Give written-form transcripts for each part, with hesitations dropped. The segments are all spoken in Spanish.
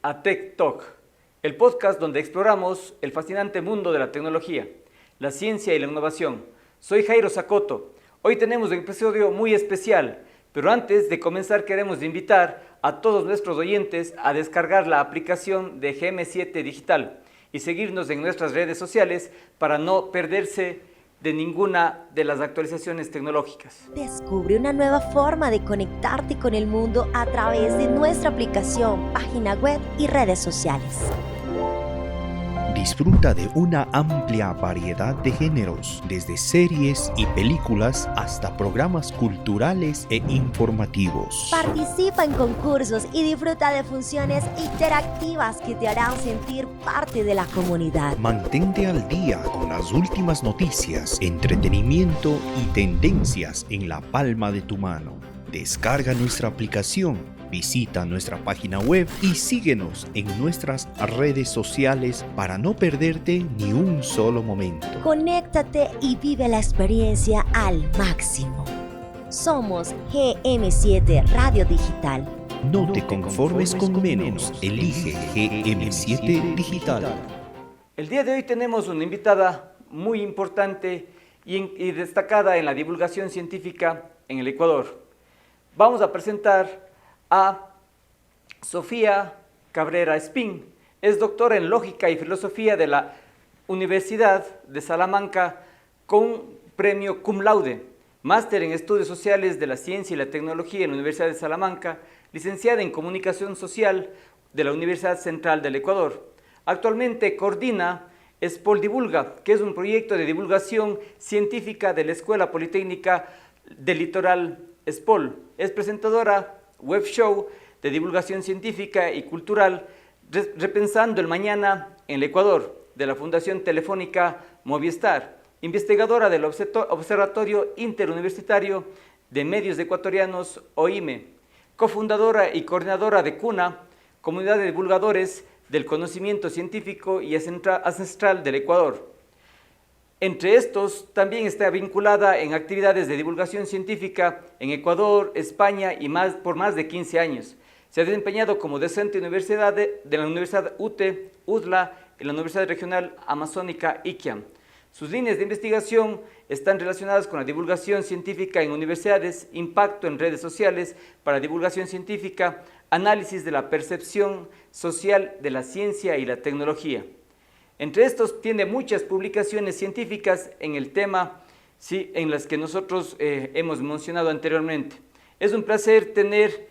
a Tech Talk, el podcast donde exploramos el fascinante mundo de la tecnología, la ciencia y la innovación. Soy Jairo Sacoto. Hoy tenemos un episodio muy especial, pero antes de comenzar queremos invitar a todos nuestros oyentes a descargar la aplicación de GM7 Digital y seguirnos en nuestras redes sociales para no perderse de ninguna de las actualizaciones tecnológicas. Descubre una nueva forma de conectarte con el mundo a través de nuestra aplicación, página web y redes sociales. Disfruta de una amplia variedad de géneros, desde series y películas hasta programas culturales e informativos. Participa en concursos y disfruta de funciones interactivas que te harán sentir parte de la comunidad. Mantente al día con las últimas noticias, entretenimiento y tendencias en la palma de tu mano. Descarga nuestra aplicación. Visita nuestra página web y síguenos en nuestras redes sociales para no perderte ni un solo momento. Conéctate y vive la experiencia al máximo. Somos GM7 Radio Digital. No te conformes con menos, elige GM7 Digital. El día de hoy tenemos una invitada muy importante y destacada en la divulgación científica en el Ecuador. Vamos a presentar a Sofía Cabrera Espín. Es doctora en Lógica y Filosofía de la Universidad de Salamanca con premio cum laude, máster en Estudios Sociales de la Ciencia y la Tecnología en la Universidad de Salamanca, licenciada en Comunicación Social de la Universidad Central del Ecuador. Actualmente coordina SPOL Divulga, que es un proyecto de divulgación científica de la Escuela Politécnica del Litoral SPOL. Es presentadora web show de divulgación científica y cultural Repensando el Mañana en el Ecuador, de la Fundación Telefónica Movistar, investigadora del Observatorio Interuniversitario de Medios Ecuatorianos, OIME, cofundadora y coordinadora de CUNA, Comunidad de Divulgadores del Conocimiento Científico y Ancestral del Ecuador. Entre estos, también está vinculada en actividades de divulgación científica en Ecuador, España y por más de 15 años. Se ha desempeñado como docente de la Universidad UTE, UDLA y la Universidad Regional Amazónica ICAM. Sus líneas de investigación están relacionadas con la divulgación científica en universidades, impacto en redes sociales para divulgación científica, análisis de la percepción social de la ciencia y la tecnología. Entre estos tiene muchas publicaciones científicas en el tema, sí, en las que nosotros hemos mencionado anteriormente. Es un placer tener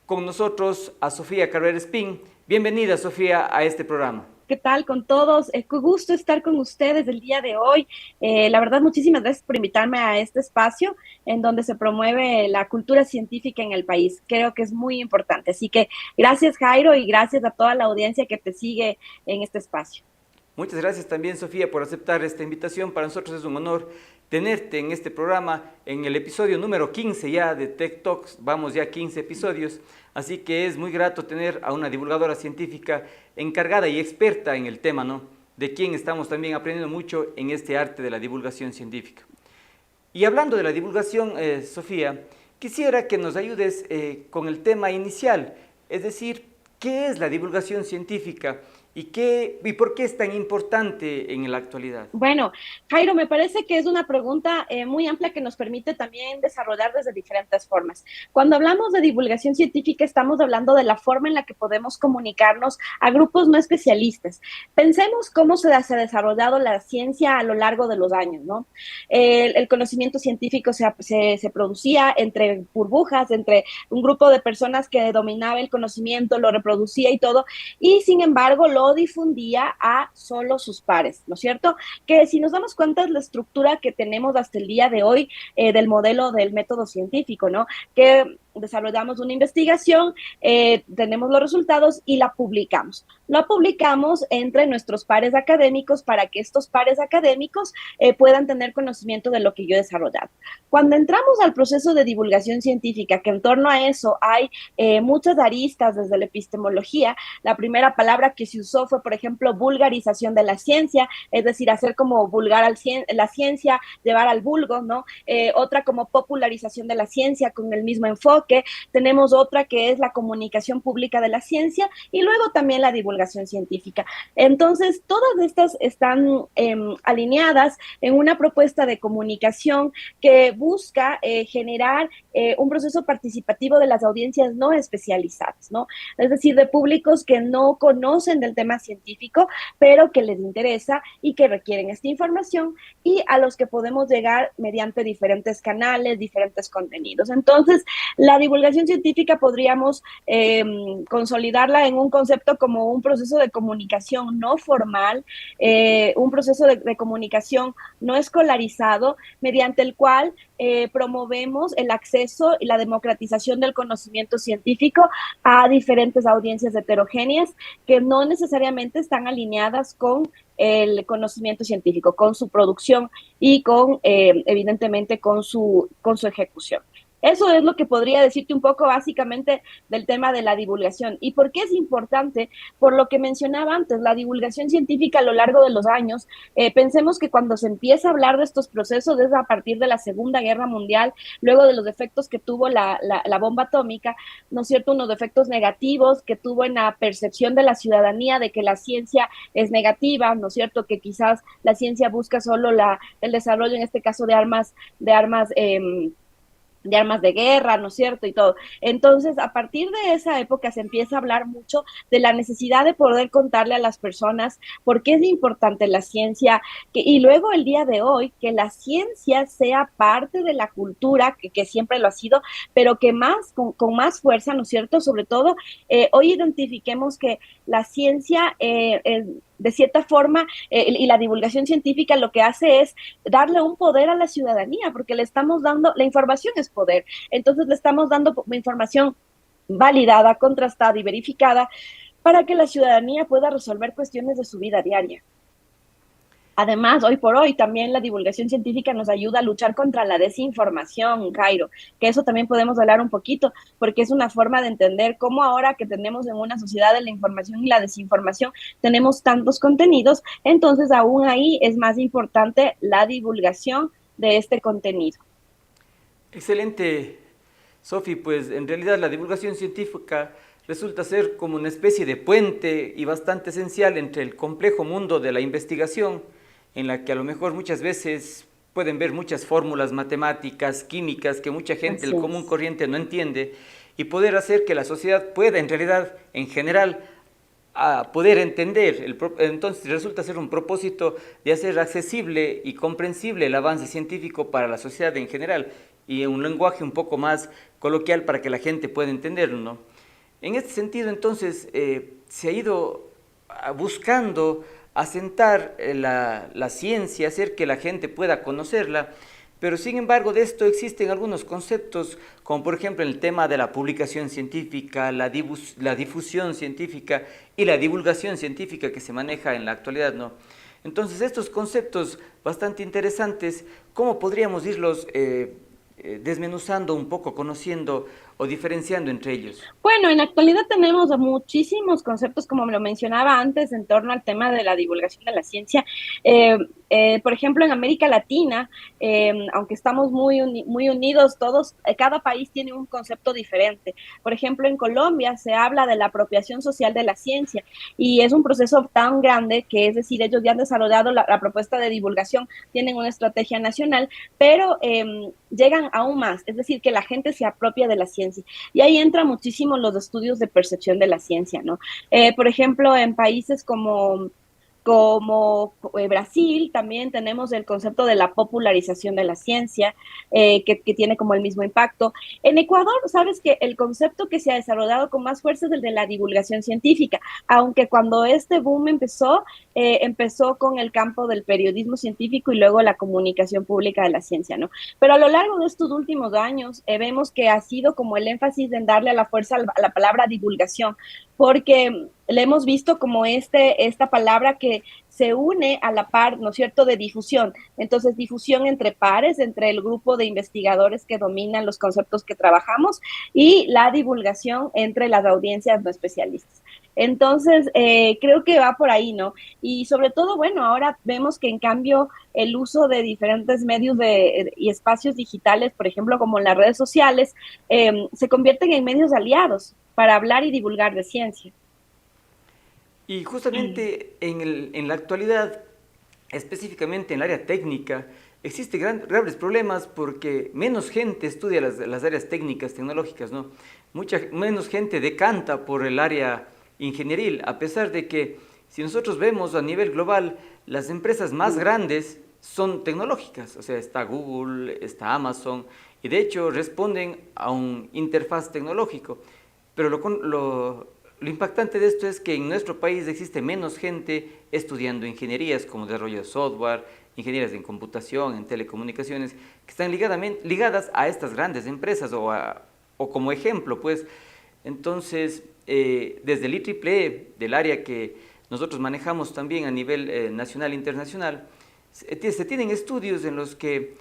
con nosotros a Sofía Cabrera Espín. Bienvenida, Sofía, a este programa. ¿Qué tal con todos? Qué gusto estar con ustedes el día de hoy. La verdad, muchísimas gracias por invitarme a este espacio en donde se promueve la cultura científica en el país. Creo que es muy importante. Así que gracias, Jairo, y gracias a toda la audiencia que te sigue en este espacio. Muchas gracias también, Sofía, por aceptar esta invitación. Para nosotros es un honor tenerte en este programa, en el episodio número 15 ya de Tech Talks. Vamos ya 15 episodios, así que es muy grato tener a una divulgadora científica encargada y experta en el tema, ¿no? De quien estamos también aprendiendo mucho en este arte de la divulgación científica. Y hablando de la divulgación, Sofía, quisiera que nos ayudes con el tema inicial, es decir, ¿qué es la divulgación científica? ¿Y por qué es tan importante en la actualidad? Bueno, Jairo, me parece que es una pregunta muy amplia que nos permite también desarrollar desde diferentes formas. Cuando hablamos de divulgación científica, estamos hablando de la forma en la que podemos comunicarnos a grupos no especialistas. Pensemos cómo se ha desarrollado la ciencia a lo largo de los años, ¿no? El conocimiento científico se producía entre burbujas, entre un grupo de personas que dominaba el conocimiento, lo reproducía y todo, y sin embargo lo difundía a solo sus pares, ¿no es cierto? Que si nos damos cuenta es la estructura que tenemos hasta el día de hoy del modelo del método científico, ¿no? Que desarrollamos una investigación, tenemos los resultados y la publicamos. La publicamos entre nuestros pares académicos para que estos pares académicos puedan tener conocimiento de lo que yo he desarrollado. Cuando entramos al proceso de divulgación científica, que en torno a eso hay muchas aristas desde la epistemología, la primera palabra que se usó fue, por ejemplo, vulgarización de la ciencia, es decir, hacer como vulgar la ciencia, llevar al vulgo, ¿no? Otra como popularización de la ciencia con el mismo enfoque, sino que tenemos otra que es la comunicación pública de la ciencia y luego también la divulgación científica. Entonces, todas estas están alineadas en una propuesta de comunicación que busca generar un proceso participativo de las audiencias no especializadas, ¿no? Es decir, de públicos que no conocen del tema científico, pero que les interesa y que requieren esta información y a los que podemos llegar mediante diferentes canales, diferentes contenidos. Entonces, la divulgación científica podríamos consolidarla en un concepto como un proceso de comunicación no formal, un proceso de comunicación no escolarizado, mediante el cual promovemos el acceso y la democratización del conocimiento científico a diferentes audiencias heterogéneas que no necesariamente están alineadas con el conocimiento científico, con su producción y con, evidentemente, con su ejecución. Eso es lo que podría decirte un poco básicamente del tema de la divulgación. ¿Y por qué es importante? Por lo que mencionaba antes, la divulgación científica a lo largo de los años, pensemos que cuando se empieza a hablar de estos procesos es a partir de la Segunda Guerra Mundial, luego de los efectos que tuvo la bomba atómica, ¿no es cierto? Unos efectos negativos que tuvo en la percepción de la ciudadanía de que la ciencia es negativa, ¿no es cierto? Que quizás la ciencia busca solo el desarrollo, en este caso, de armas de guerra, ¿no es cierto? Y todo. Entonces, a partir de esa época se empieza a hablar mucho de la necesidad de poder contarle a las personas por qué es importante la ciencia, y luego el día de hoy, que la ciencia sea parte de la cultura, que siempre lo ha sido, pero que con más fuerza, ¿no es cierto? Sobre todo, hoy identifiquemos que la ciencia de cierta forma, y la divulgación científica lo que hace es darle un poder a la ciudadanía, porque le estamos dando, la información es poder, entonces le estamos dando información validada, contrastada y verificada para que la ciudadanía pueda resolver cuestiones de su vida diaria. Además, hoy por hoy, también la divulgación científica nos ayuda a luchar contra la desinformación, Jairo, que eso también podemos hablar un poquito, porque es una forma de entender cómo ahora que tenemos en una sociedad de la información y la desinformación, tenemos tantos contenidos, entonces aún ahí es más importante la divulgación de este contenido. Excelente, Sofi, pues en realidad la divulgación científica resulta ser como una especie de puente y bastante esencial entre el complejo mundo de la investigación, en la que a lo mejor muchas veces pueden ver muchas fórmulas matemáticas, químicas, que mucha gente, el común corriente, no entiende, y poder hacer que la sociedad pueda, en realidad, en general, a poder entender. Entonces resulta ser un propósito de hacer accesible y comprensible el avance científico para la sociedad en general, y en un lenguaje un poco más coloquial para que la gente pueda entenderlo, ¿no? En este sentido, entonces, se ha ido buscando asentar la ciencia, hacer que la gente pueda conocerla, pero sin embargo de esto existen algunos conceptos, como por ejemplo el tema de la publicación científica, la difusión científica y la divulgación científica que se maneja en la actualidad, ¿no? Entonces estos conceptos bastante interesantes, ¿cómo podríamos irlos desmenuzando un poco, conociendo o diferenciando entre ellos? Bueno, en la actualidad tenemos muchísimos conceptos, como me lo mencionaba antes, en torno al tema de la divulgación de la ciencia. Por ejemplo, en América Latina, aunque estamos muy unidos todos, cada país tiene un concepto diferente. Por ejemplo, en Colombia se habla de la apropiación social de la ciencia y es un proceso tan grande que, es decir, ellos ya han desarrollado la propuesta de divulgación, tienen una estrategia nacional, pero llegan aún más, es decir, que la gente se apropia de la ciencia. Y ahí entran muchísimo los estudios de percepción de la ciencia, ¿no? Por ejemplo, en países como Brasil, también tenemos el concepto de la popularización de la ciencia, que tiene como el mismo impacto. En Ecuador, sabes que el concepto que se ha desarrollado con más fuerza es el de la divulgación científica, aunque cuando este boom empezó con el campo del periodismo científico y luego la comunicación pública de la ciencia, ¿no? Pero a lo largo de estos últimos años vemos que ha sido como el énfasis en darle a la fuerza a la palabra divulgación, porque le hemos visto como esta palabra que se une a la par, ¿no es cierto?, de difusión. Entonces, difusión entre pares, entre el grupo de investigadores que dominan los conceptos que trabajamos y la divulgación entre las audiencias no especialistas. Entonces, creo que va por ahí, ¿no? Y sobre todo, bueno, ahora vemos que en cambio el uso de diferentes medios y espacios digitales, por ejemplo, como las redes sociales, se convierten en medios aliados para hablar y divulgar de ciencia. Y justamente en la actualidad, específicamente en el área técnica, existen graves problemas porque menos gente estudia las áreas técnicas, tecnológicas, ¿no? Mucha menos gente decanta por el área ingenieril, a pesar de que si nosotros vemos a nivel global, las empresas más grandes son tecnológicas, o sea, está Google, está Amazon, y de hecho responden a un interfaz tecnológico. Pero lo impactante de esto es que en nuestro país existe menos gente estudiando ingenierías como desarrollo de software, ingenierías en computación, en telecomunicaciones, que están ligadas a estas grandes empresas o como ejemplo, pues. Entonces, desde el IEEE, del área que nosotros manejamos también a nivel nacional e internacional, se tienen estudios en los que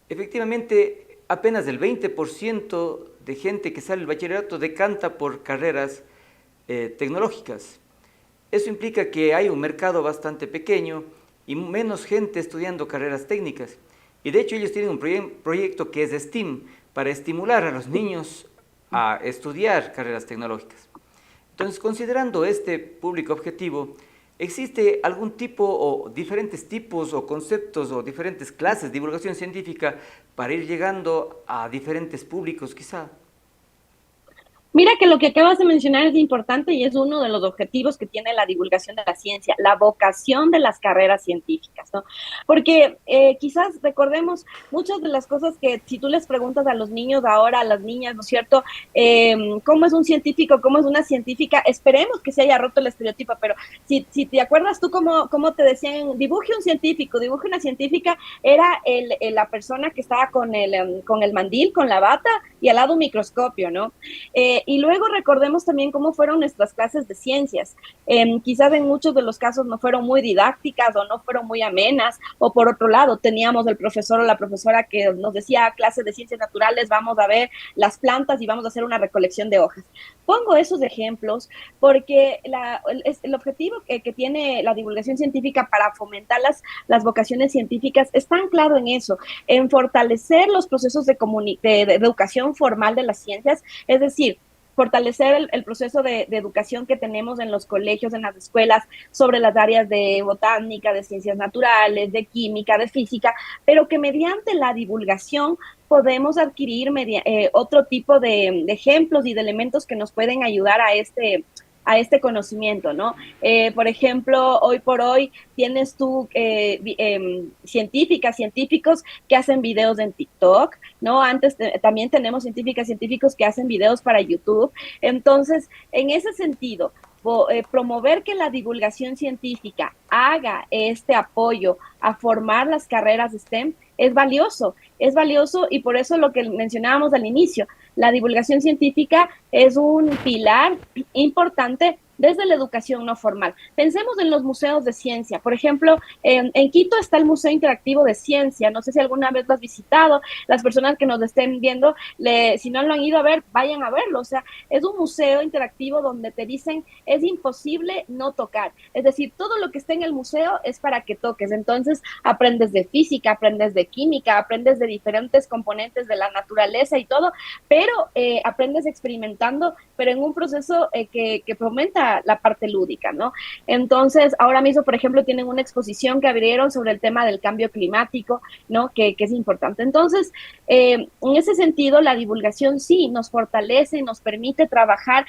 efectivamente apenas el 20% de gente que sale del bachillerato decanta por carreras tecnológicas. Eso implica que hay un mercado bastante pequeño y menos gente estudiando carreras técnicas. Y de hecho ellos tienen un proyecto que es STEAM, para estimular a los niños a estudiar carreras tecnológicas. Entonces, considerando este público objetivo, ¿existe algún tipo o diferentes tipos o conceptos o diferentes clases de divulgación científica para ir llegando a diferentes públicos quizá? Mira que lo que acabas de mencionar es importante y es uno de los objetivos que tiene la divulgación de la ciencia, la vocación de las carreras científicas, ¿no? Porque quizás recordemos muchas de las cosas que si tú les preguntas a los niños ahora, a las niñas, ¿no es cierto? ¿Cómo es un científico? ¿Cómo es una científica? Esperemos que se haya roto el estereotipo, pero si te acuerdas tú cómo te decían, dibuje un científico, dibuje una científica, era la persona que estaba con el mandil, con la bata y al lado un microscopio, ¿no? Y luego recordemos también cómo fueron nuestras clases de ciencias. Quizás en muchos de los casos no fueron muy didácticas o no fueron muy amenas, o por otro lado teníamos el profesor o la profesora que nos decía clase de ciencias naturales, vamos a ver las plantas y vamos a hacer una recolección de hojas. Pongo esos ejemplos porque el objetivo que tiene la divulgación científica para fomentar las vocaciones científicas está anclado en eso, en fortalecer los procesos de educación formal de las ciencias, es decir, fortalecer el proceso de educación que tenemos en los colegios, en las escuelas, sobre las áreas de botánica, de ciencias naturales, de química, de física, pero que mediante la divulgación podemos adquirir otro tipo de ejemplos y de elementos que nos pueden ayudar a este conocimiento, ¿no? Por ejemplo, hoy por hoy tienes tú científicas, científicos que hacen videos en TikTok, ¿no? Antes también tenemos científicas, científicos que hacen videos para YouTube. Entonces, en ese sentido, promover que la divulgación científica haga este apoyo a formar las carreras STEM es valioso y por eso lo que mencionábamos al inicio, la divulgación científica es un pilar importante desde la educación no formal. Pensemos en los museos de ciencia. Por ejemplo, en Quito está el Museo Interactivo de Ciencia. No sé si alguna vez lo has visitado. Las personas que nos estén viendo, si no lo han ido a ver, vayan a verlo. O sea, es un museo interactivo donde te dicen, es imposible no tocar. Es decir, todo lo que está en el museo es para que toques. Entonces, aprendes de física, aprendes de química, aprendes de diferentes componentes de la naturaleza y todo, pero aprendes experimentando, pero en un proceso que fomenta la parte lúdica, ¿no? Entonces, ahora mismo, por ejemplo, tienen una exposición que abrieron sobre el tema del cambio climático, ¿no? Que es importante. Entonces, en ese sentido, la divulgación sí nos fortalece y nos permite trabajar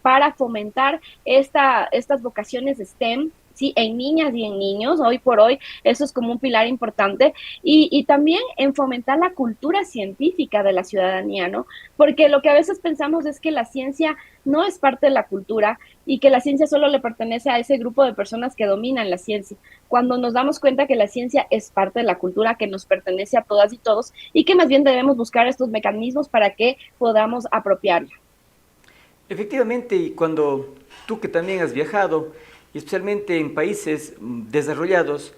para fomentar estas vocaciones STEM, ¿sí? En niñas y en niños, hoy por hoy, eso es como un pilar importante, y también en fomentar la cultura científica de la ciudadanía, ¿no? Porque lo que a veces pensamos es que la ciencia no es parte de la cultura y que la ciencia solo le pertenece a ese grupo de personas que dominan la ciencia, cuando nos damos cuenta que la ciencia es parte de la cultura, que nos pertenece a todas y todos, y que más bien debemos buscar estos mecanismos para que podamos apropiarla. Efectivamente, y cuando tú que también has viajado, y especialmente en países desarrollados,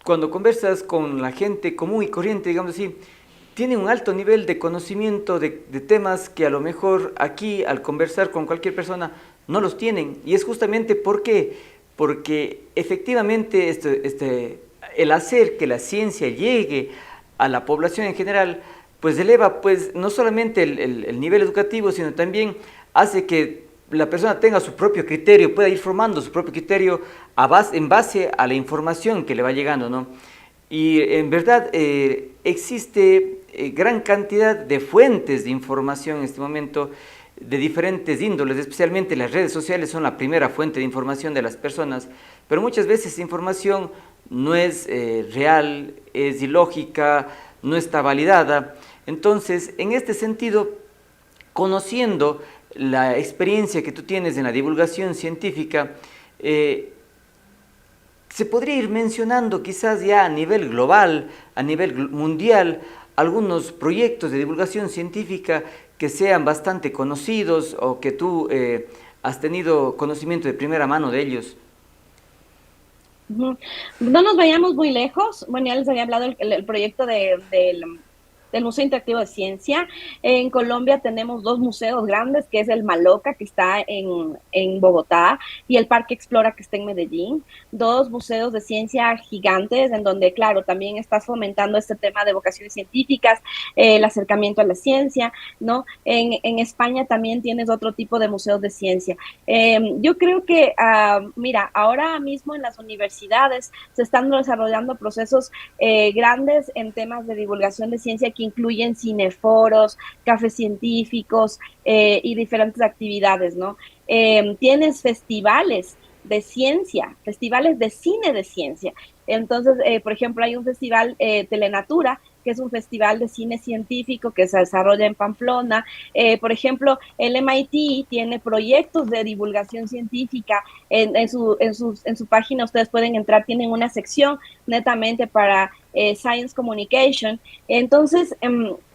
cuando conversas con la gente común y corriente, digamos así, tiene un alto nivel de conocimiento de temas que a lo mejor aquí, al conversar con cualquier persona, no los tienen. Y es justamente porque efectivamente el hacer que la ciencia llegue a la población en general, pues eleva pues no solamente el nivel educativo, sino también hace que la persona tenga su propio criterio, pueda ir formando su propio criterio en base a la información que le va llegando, ¿no? Y en verdad existe gran cantidad de fuentes de información en este momento de diferentes índoles, especialmente las redes sociales son la primera fuente de información de las personas, pero muchas veces esa información no es real, es ilógica, no está validada. Entonces, en este sentido, conociendo la experiencia que tú tienes en la divulgación científica, se podría ir mencionando quizás ya a nivel global, a nivel mundial, algunos proyectos de divulgación científica que sean bastante conocidos o que tú has tenido conocimiento de primera mano de ellos. No nos vayamos muy lejos. Bueno, ya les había hablado el proyecto del Museo Interactivo de Ciencia. En Colombia tenemos dos museos grandes, que es el Maloca, que está en Bogotá, y el Parque Explora, que está en Medellín. Dos museos de ciencia gigantes, en donde, claro, también estás fomentando este tema de vocaciones científicas, el acercamiento a la ciencia, ¿no? En España también tienes otro tipo de museos de ciencia. Yo creo que, mira, ahora mismo en las universidades se están desarrollando procesos grandes en temas de divulgación de ciencia que incluyen cineforos, cafés científicos y diferentes actividades, ¿no? Tienes festivales de ciencia, festivales de cine de ciencia. Entonces, por ejemplo, hay un festival Telenatura, que es un festival de cine científico que se desarrolla en Pamplona. Por ejemplo, el MIT tiene proyectos de divulgación científica en su página. Ustedes pueden entrar, tienen una sección netamente para Science Communication. Entonces,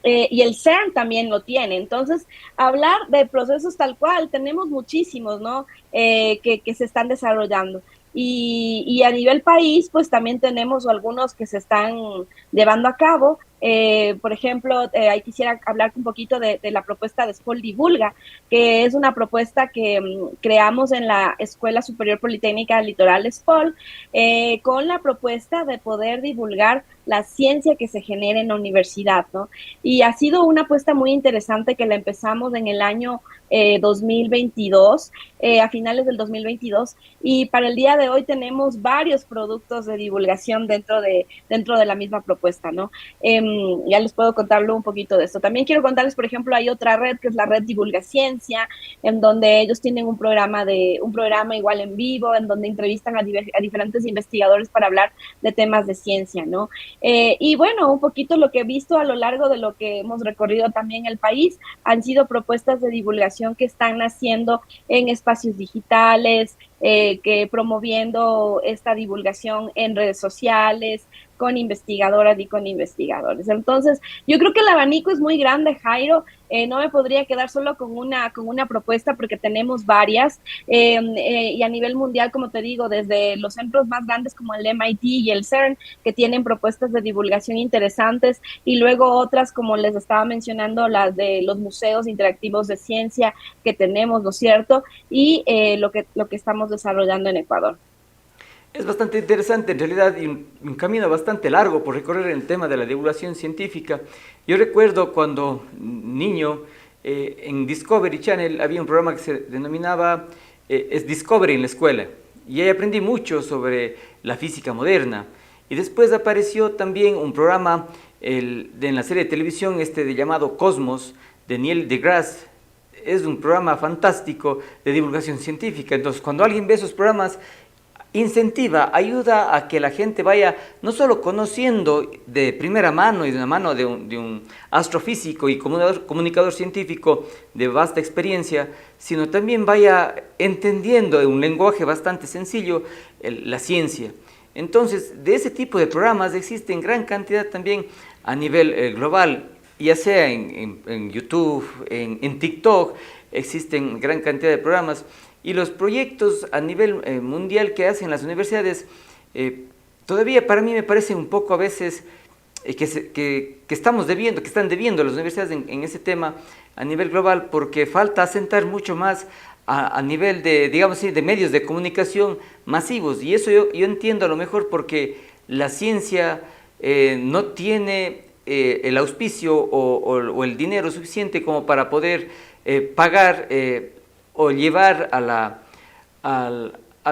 y el CERN también lo tiene. Entonces, hablar de procesos tal cual, tenemos muchísimos, ¿no? Que se están desarrollando. Y a nivel país, pues también tenemos algunos que se están llevando a cabo. Por ejemplo, ahí quisiera hablar un poquito de la propuesta de SPOL Divulga, que es una propuesta que creamos en la Escuela Superior Politécnica del Litoral SPOL, con la propuesta de poder divulgar la ciencia que se genera en la universidad, ¿no? Y ha sido una apuesta muy interesante que la empezamos en el año 2022, a finales del 2022, y para el día de hoy tenemos varios productos de divulgación dentro de la misma propuesta, ¿no? Ya les puedo contarlo un poquito de esto. También quiero contarles, por ejemplo, hay otra red que es la red Divulga Ciencia, en donde ellos tienen un programa igual en vivo, en donde entrevistan a diferentes investigadores para hablar de temas de ciencia, ¿no? Y bueno, un poquito lo que he visto a lo largo de lo que hemos recorrido también el país han sido propuestas de divulgación que están naciendo en espacios digitales, que promoviendo esta divulgación en redes sociales, con investigadoras y con investigadores. Entonces, yo creo que el abanico es muy grande, Jairo. No me podría quedar solo con una propuesta porque tenemos varias. Y a nivel mundial, como te digo, desde los centros más grandes como el MIT y el CERN, que tienen propuestas de divulgación interesantes, y luego otras, como les estaba mencionando, las de los museos interactivos de ciencia que tenemos, ¿no es cierto? Y lo que estamos desarrollando en Ecuador. Es bastante interesante en realidad y un camino bastante largo por recorrer el tema de la divulgación científica. Yo recuerdo cuando niño en Discovery Channel había un programa que se denominaba es Discovery en la escuela, y ahí aprendí mucho sobre la física moderna. Y después apareció también un programa en la serie de televisión llamado Cosmos, de Neil deGrasse. Es un programa fantástico de divulgación científica. Entonces, cuando alguien ve esos programas, incentiva, ayuda a que la gente vaya no solo conociendo de primera mano y de la mano de un astrofísico y comunicador científico de vasta experiencia, sino también vaya entendiendo en un lenguaje bastante sencillo la ciencia. Entonces, de ese tipo de programas existen gran cantidad también a nivel global, ya sea en YouTube, en TikTok, existen gran cantidad de programas. Y los proyectos a nivel mundial que hacen las universidades, todavía para mí me parece un poco a veces que están debiendo las universidades en ese tema a nivel global, porque falta asentar mucho más a nivel de, digamos así, de medios de comunicación masivos. Y eso yo entiendo a lo mejor porque la ciencia no tiene el auspicio o el dinero suficiente como para poder pagar o llevar a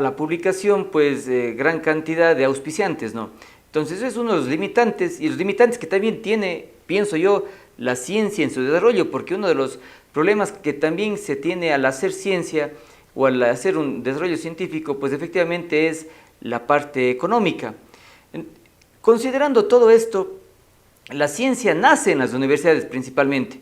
la publicación pues gran cantidad de auspiciantes, ¿no? Entonces eso es uno de los limitantes, y los limitantes que también tiene, pienso yo, la ciencia en su desarrollo, porque uno de los problemas que también se tiene al hacer ciencia o al hacer un desarrollo científico, pues efectivamente es la parte económica. Considerando todo esto, la ciencia nace en las universidades principalmente.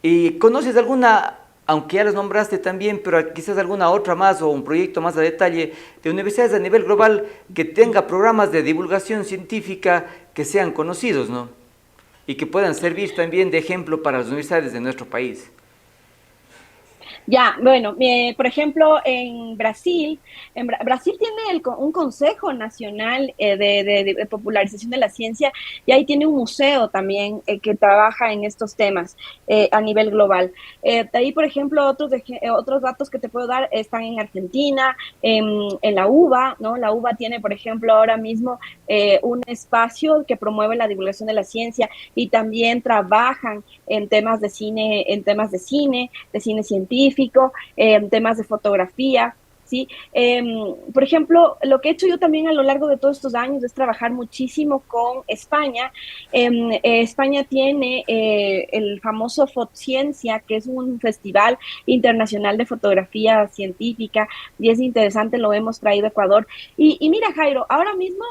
¿Y conoces alguna, aunque ya las nombraste también, pero quizás alguna otra más o un proyecto más a detalle de universidades a nivel global que tenga programas de divulgación científica que sean conocidos, ¿no? Y que puedan servir también de ejemplo para las universidades de nuestro país? Ya, bueno, por ejemplo, en Brasil, Brasil tiene un Consejo Nacional de Popularización de la Ciencia, y ahí tiene un museo también que trabaja en estos temas a nivel global. De ahí, por ejemplo, otros datos que te puedo dar están en Argentina, en la UBA, ¿no? La UBA tiene, por ejemplo, ahora mismo un espacio que promueve la divulgación de la ciencia, y también trabajan en temas de cine, de cine científico, temas de fotografía, ¿sí? Por ejemplo, lo que he hecho yo también a lo largo de todos estos años es trabajar muchísimo con España. España tiene el famoso Fotciencia, que es un festival internacional de fotografía científica, y es interesante, lo hemos traído a Ecuador. Y mira, Jairo, ahora mismo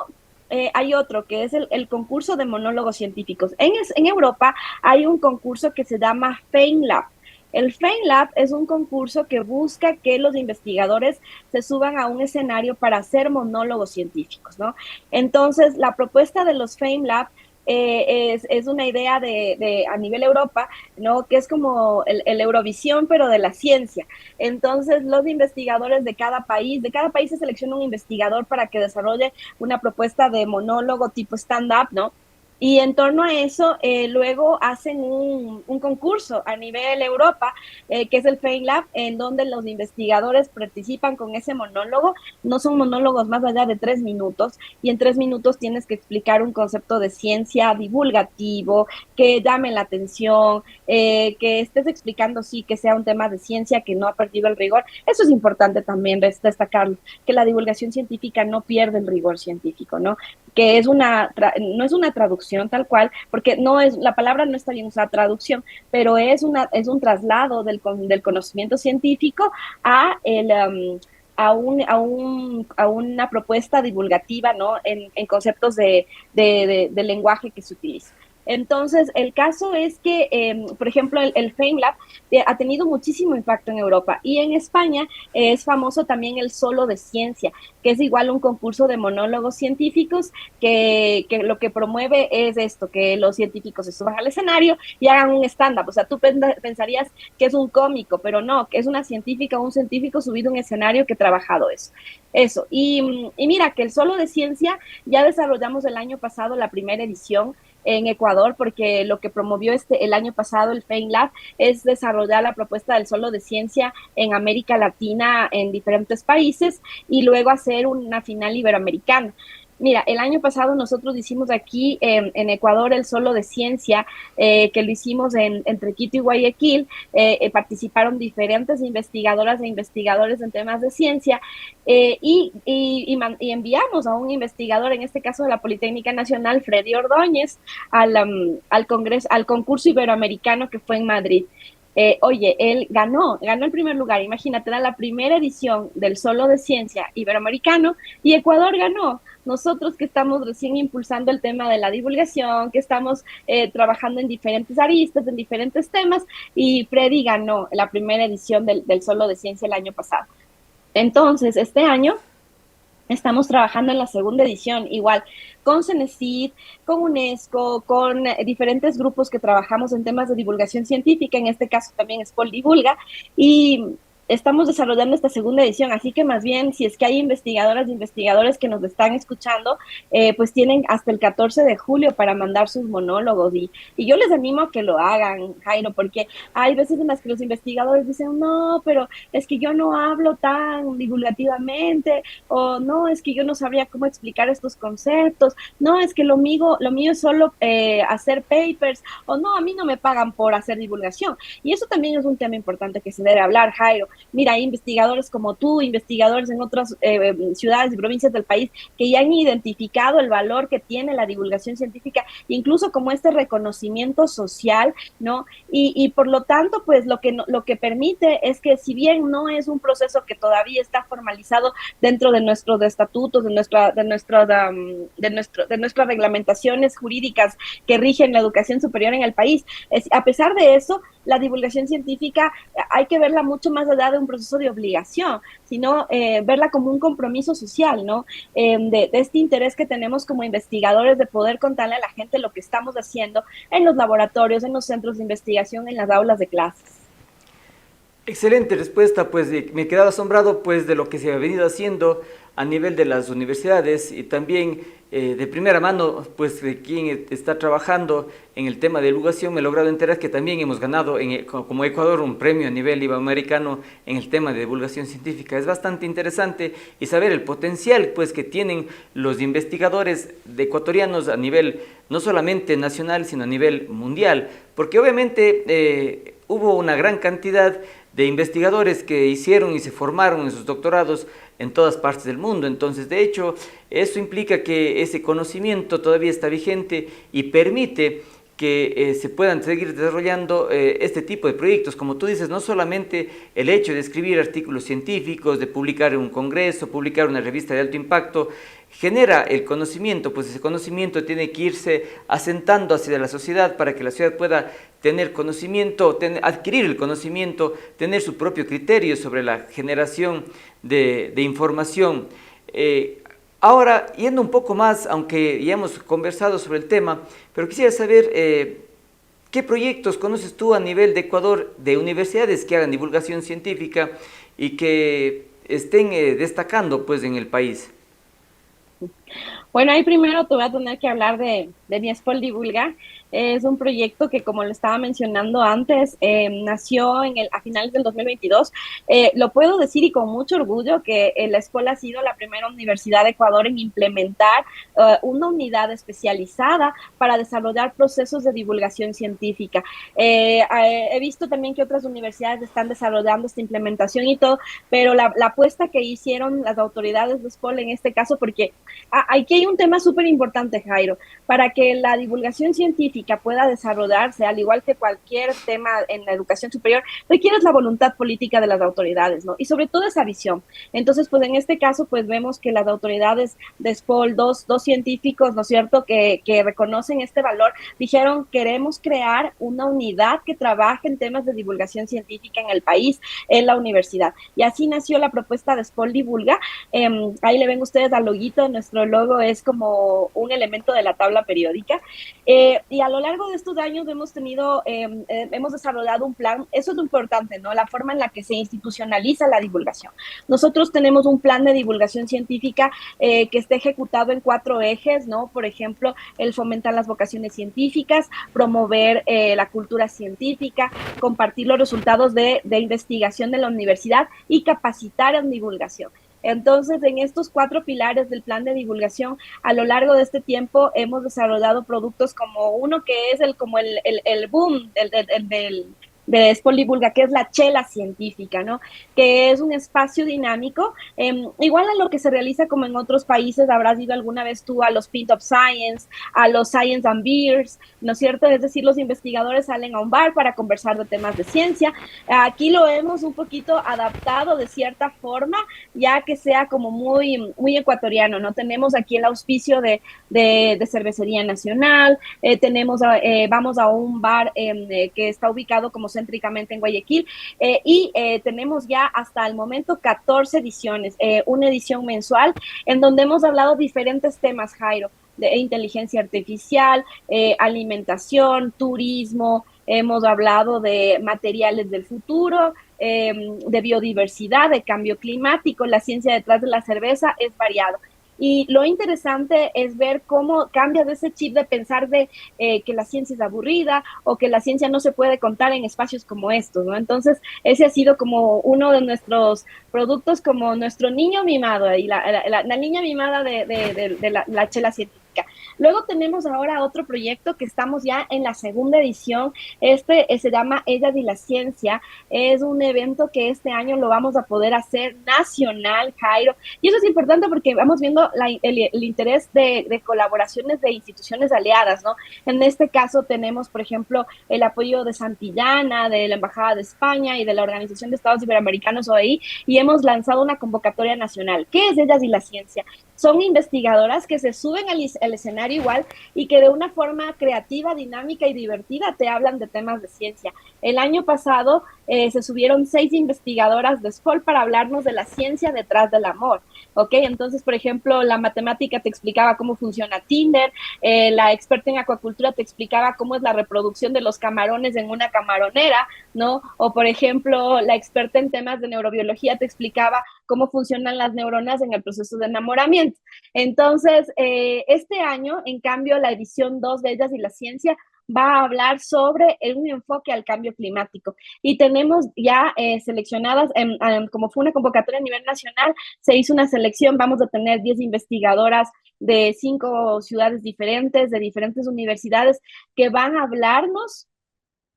hay otro que es el concurso de monólogos científicos. En Europa hay un concurso que se llama FameLab. El FameLab es un concurso que busca que los investigadores se suban a un escenario para hacer monólogos científicos, ¿no? Entonces, la propuesta de los FameLab es una idea a nivel Europa, ¿no? Que es como el Eurovisión, pero de la ciencia. Entonces, los investigadores de cada país se selecciona un investigador para que desarrolle una propuesta de monólogo tipo stand-up, ¿no? Y en torno a eso, luego hacen un concurso a nivel Europa, que es el FameLab, en donde los investigadores participan con ese monólogo. No son monólogos más allá de 3 minutos, y en 3 minutos tienes que explicar un concepto de ciencia divulgativo, que llame la atención, que estés explicando, sí, que sea un tema de ciencia que no ha perdido el rigor. Eso es importante también destacarlo, que la divulgación científica no pierde el rigor científico, ¿no? Que no es una traducción tal cual, porque la palabra no está bien usada, traducción, pero es un traslado del conocimiento científico a una propuesta divulgativa, ¿no? En conceptos de lenguaje que se utiliza. Entonces, el caso es que, por ejemplo, el FameLab ha tenido muchísimo impacto en Europa, y en España es famoso también el Solo de Ciencia, que es igual un concurso de monólogos científicos que lo que promueve es esto, que los científicos se suban al escenario y hagan un stand-up. O sea, tú pensarías que es un cómico, pero no, que es una científica o un científico subido a un escenario que ha trabajado eso. Y mira, que el Solo de Ciencia ya desarrollamos el año pasado la primera edición en Ecuador, porque lo que promovió el año pasado el FameLab es desarrollar la propuesta del Solo de Ciencia en América Latina, en diferentes países, y luego hacer una final iberoamericana. Mira, el año pasado nosotros hicimos aquí en Ecuador el Solo de Ciencia, que lo hicimos entre Quito y Guayaquil. Participaron diferentes investigadoras e investigadores en temas de ciencia, y enviamos a un investigador, en este caso de la Politécnica Nacional, Freddy Ordóñez, al concurso iberoamericano que fue en Madrid. Oye, él ganó el primer lugar. Imagínate, era la primera edición del Solo de Ciencia iberoamericano, y Ecuador ganó. Nosotros, que estamos recién impulsando el tema de la divulgación, que estamos trabajando en diferentes aristas, en diferentes temas, y Freddy ganó la primera edición del Solo de Ciencia el año pasado. Entonces, este año estamos trabajando en la segunda edición, igual, con CENESID, con UNESCO, con diferentes grupos que trabajamos en temas de divulgación científica. En este caso también es Divulga, y estamos desarrollando esta segunda edición, así que más bien, si es que hay investigadoras e investigadores que nos están escuchando, pues tienen hasta el 14 de julio para mandar sus monólogos y yo les animo a que lo hagan, Jairo, porque hay veces en las que los investigadores dicen, no, pero es que yo no hablo tan divulgativamente, o no, es que yo no sabría cómo explicar estos conceptos, no, es que lo mío es solo hacer papers, o no, a mí no me pagan por hacer divulgación. Y eso también es un tema importante que se debe hablar, Jairo. Mira, hay investigadores como tú, investigadores en otras ciudades y provincias del país que ya han identificado el valor que tiene la divulgación científica, incluso como este reconocimiento social, ¿no? Y por lo tanto, pues lo que permite es que si bien no es un proceso que todavía está formalizado dentro de nuestros estatutos, de nuestras reglamentaciones jurídicas que rigen la educación superior en el país, a pesar de eso, la divulgación científica hay que verla mucho más allá de un proceso de obligación, sino verla como un compromiso social, ¿no? De este interés que tenemos como investigadores de poder contarle a la gente lo que estamos haciendo en los laboratorios, en los centros de investigación, en las aulas de clases. Excelente respuesta, pues me he quedado asombrado pues de lo que se ha venido haciendo a nivel de las universidades y también de primera mano pues de quien está trabajando en el tema de divulgación. Me he logrado enterar que también hemos ganado como Ecuador un premio a nivel iberoamericano en el tema de divulgación científica. Es bastante interesante y saber el potencial pues que tienen los investigadores ecuatorianos a nivel no solamente nacional sino a nivel mundial, porque obviamente hubo una gran cantidad de investigadores que hicieron y se formaron en sus doctorados en todas partes del mundo. Entonces, de hecho, eso implica que ese conocimiento todavía está vigente y permite que se puedan seguir desarrollando este tipo de proyectos. Como tú dices, no solamente el hecho de escribir artículos científicos, de publicar en un congreso, publicar una revista de alto impacto, genera el conocimiento, pues ese conocimiento tiene que irse asentando hacia la sociedad para que la sociedad pueda tener conocimiento, adquirir el conocimiento, tener su propio criterio sobre la generación de información. Ahora, yendo un poco más, aunque ya hemos conversado sobre el tema, pero quisiera saber qué proyectos conoces tú a nivel de Ecuador de universidades que hagan divulgación científica y que estén destacando pues en el país. Bueno, ahí primero te voy a tener que hablar de mi Espol Divulga. Es un proyecto que, como lo estaba mencionando antes, nació a finales del 2022. Lo puedo decir y con mucho orgullo que la Espol ha sido la primera universidad de Ecuador en implementar una unidad especializada para desarrollar procesos de divulgación científica. He visto también que otras universidades están desarrollando esta implementación y todo, pero la apuesta que hicieron las autoridades de Espol en este caso, porque aquí hay un tema súper importante, Jairo, para que la divulgación científica pueda desarrollarse, al igual que cualquier tema en la educación superior, requiere la voluntad política de las autoridades, ¿no? Y sobre todo esa visión. Entonces, pues en este caso, pues vemos que las autoridades de SPOL, dos científicos, ¿no es cierto?, que reconocen este valor, dijeron, queremos crear una unidad que trabaje en temas de divulgación científica en el país, en la universidad. Y así nació la propuesta de SPOL Divulga. Ahí le ven ustedes al loguito, nuestro logo es como un elemento de la tabla periódica. Y a lo largo de estos años hemos desarrollado un plan. Eso es lo importante, ¿no? La forma en la que se institucionaliza la divulgación. Nosotros tenemos un plan de divulgación científica que está ejecutado en 4 ejes, ¿no? Por ejemplo, el fomentar las vocaciones científicas, promover la cultura científica, compartir los resultados de investigación de la universidad y capacitar en divulgación. Entonces, en estos 4 pilares del plan de divulgación, a lo largo de este tiempo hemos desarrollado productos como uno que es el boom de SPOL Divulga, que es la chela científica, ¿no? Que es un espacio dinámico, igual a lo que se realiza como en otros países. Habrás ido alguna vez tú a los Pint of Science, a los Science and Beers, ¿no es cierto? Es decir, los investigadores salen a un bar para conversar de temas de ciencia. Aquí lo hemos un poquito adaptado de cierta forma, ya que sea como muy, muy ecuatoriano, ¿no? Tenemos aquí el auspicio de Cervecería Nacional, vamos a un bar que está ubicado como céntricamente en Guayaquil, y tenemos ya hasta el momento 14 ediciones, una edición mensual en donde hemos hablado diferentes temas, Jairo, de inteligencia artificial, alimentación, turismo, hemos hablado de materiales del futuro, de biodiversidad, de cambio climático. La ciencia detrás de la cerveza es variado. Y lo interesante es ver cómo cambia de ese chip de pensar de que la ciencia es aburrida o que la ciencia no se puede contar en espacios como estos, ¿no? Entonces, ese ha sido como uno de nuestros productos, como nuestro niño mimado, y la niña mimada de la chela científica. Luego tenemos ahora otro proyecto que estamos ya en la segunda edición. Se llama Ellas y la Ciencia. Es un evento que este año lo vamos a poder hacer nacional, Jairo. Y eso es importante porque vamos viendo el interés de colaboraciones de instituciones aliadas, ¿no? En este caso tenemos, por ejemplo, el apoyo de Santillana, de la Embajada de España y de la Organización de Estados Iberoamericanos, OEI, y hemos lanzado una convocatoria nacional. ¿Qué es Ellas y la Ciencia? Son investigadoras que se suben al escenario igual y que de una forma creativa, dinámica y divertida te hablan de temas de ciencia. El año pasado se subieron 6 investigadoras de SPOL para hablarnos de la ciencia detrás del amor, ¿ok? Entonces, por ejemplo, la matemática te explicaba cómo funciona Tinder, la experta en acuacultura te explicaba cómo es la reproducción de los camarones en una camaronera, ¿no? O, por ejemplo, la experta en temas de neurobiología te explicaba cómo funcionan las neuronas en el proceso de enamoramiento. Entonces, este año, en cambio, la edición 2 de Ellas y la Ciencia va a hablar sobre un enfoque al cambio climático. Y tenemos ya seleccionadas, como fue una convocatoria a nivel nacional, se hizo una selección, vamos a tener 10 investigadoras de 5 ciudades diferentes, de diferentes universidades, que van a hablarnos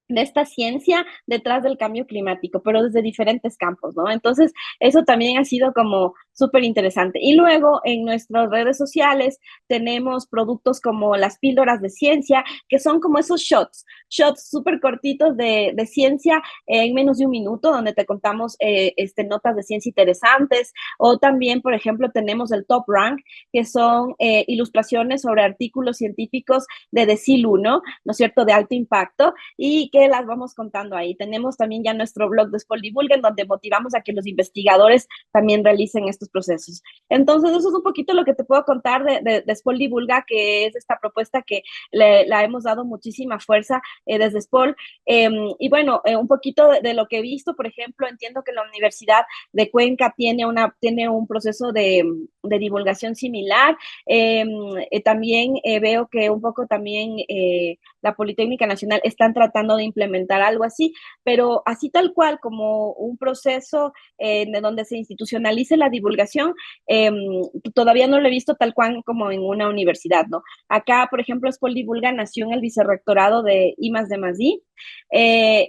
de esta ciencia detrás del cambio climático, pero desde diferentes campos, ¿no? Entonces, eso también ha sido como súper interesante. Y luego, en nuestras redes sociales, tenemos productos como las píldoras de ciencia, que son como esos shots súper cortitos de ciencia en menos de un minuto, donde te contamos notas de ciencia interesantes, o también, por ejemplo, tenemos el Top Rank, que son ilustraciones sobre artículos científicos de decil 1, ¿no es cierto?, de alto impacto, y que las vamos contando ahí. Tenemos también ya nuestro blog de SPOL Divulga, en donde motivamos a que los investigadores también realicen estos procesos. Entonces, eso es un poquito lo que te puedo contar de SPOL Divulga, que es esta propuesta que la hemos dado muchísima fuerza desde SPOL. Y bueno, un poquito de lo que he visto, por ejemplo, entiendo que la Universidad de Cuenca tiene un proceso de divulgación similar. También veo que un poco también la Politécnica Nacional están tratando de implementar algo así, pero así tal cual como un proceso de donde se institucionalice la divulgación, todavía no lo he visto tal cual como en una universidad, ¿no? Acá, por ejemplo, SPOL Divulga nació en el vicerrectorado de I+D+I,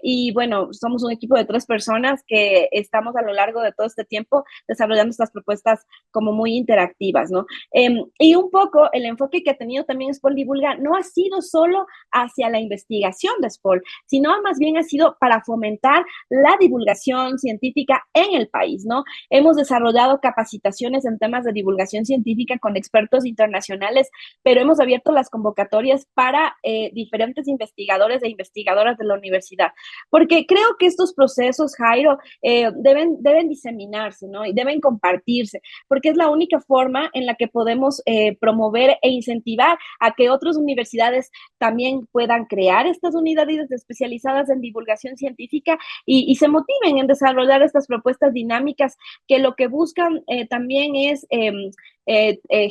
y bueno, somos un equipo de 3 personas que estamos a lo largo de todo este tiempo desarrollando estas propuestas como muy interactivas, ¿no? Y un poco el enfoque que ha tenido también SPOL Divulga no ha sido solo hacia la investigación de SPOL, sino más bien ha sido para fomentar la divulgación científica en el país, ¿no? Hemos desarrollado capacitaciones en temas de divulgación científica con expertos internacionales, pero hemos abierto las convocatorias para diferentes investigadores e investigadoras de la universidad, porque creo que estos procesos, Jairo, deben diseminarse, ¿no? Y deben compartirse, porque es la única forma en la que podemos promover e incentivar a que otras universidades también puedan crear estas unidades especializadas en divulgación científica y se motiven en desarrollar estas propuestas dinámicas que lo que buscan también es